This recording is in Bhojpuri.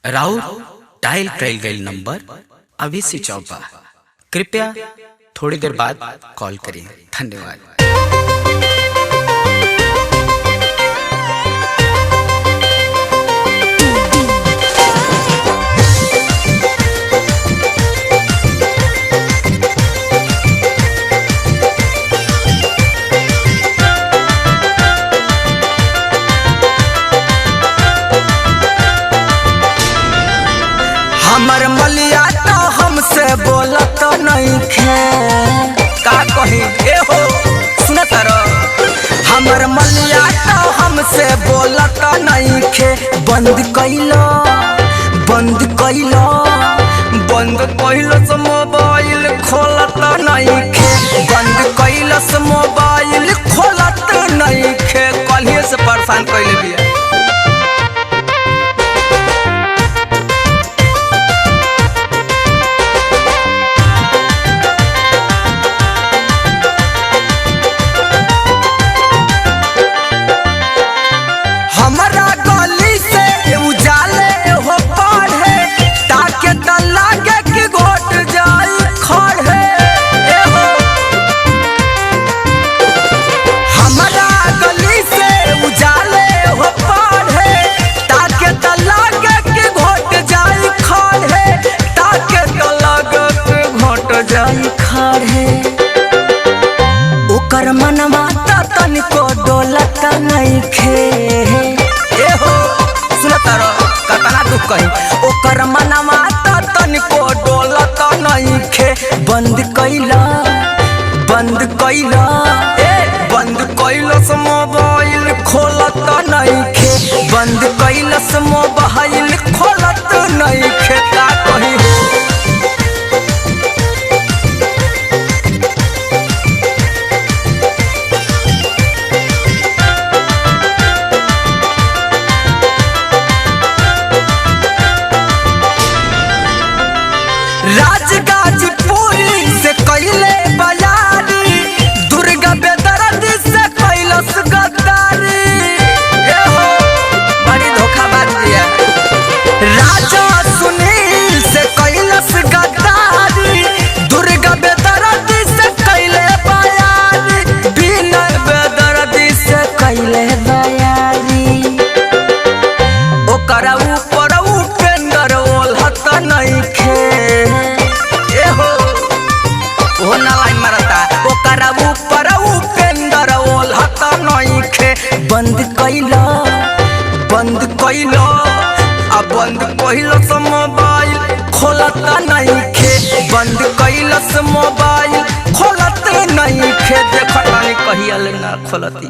राउर डायल कइल गईल नंबर अभी स्विच ऑफ बा। कृपया थोड़ी देर बाद कॉल करें। धन्यवाद। हमर मलिया तो हमसे बोलत नइखे, का कही ए हो सुनत रहो। हमर मलिया तो हमसे बोलत नइखे, बंद कइलो से मोबाइल खोलत नइखे, बंद कइलो से मोबाइल खोलत नइखे। कलिए से परेशान कइले बिया। हमरा गली से उजाले हो पढ़े, ताके त लागे कि घोट जाई खड़े ए हो। हमरा गली से उजाले हो पढ़े, ताके त लागे कि घोट जाई खड़े, ताके त लागे कि घोट जाई खड़े। ओकर मनवा त तनिको डोलत नइखे, ओकर मनवा त तनिको डोलत नइखे। बंद कइलो से मोबाइल खोलत नइखे, बंद कइलो से मोबाइल खोलत नइखे। का कही हो राजगाजीपुरी से कइले बयारी, दुर्गा बेदर्दी से कैलस गद्दारी ए हो, बड़ी धोखाबाज दिया। राजा सुनील से कैलस गद्दारी, दुर्गा बेदर्दी से कैले बयारी, विनय बेदर्दी से कैले बयारी। ओकरा ऊपर उपेंद्र ओलहत नइखे, ओकरा ऊपर उपेंद्र ओलहत नइखे। बंद कइलो से मोबाइल खोलत नइखे, बंद कइलो से मोबाइल खोलत नइखे। देखत नहीं कहिया ले ना खोलती।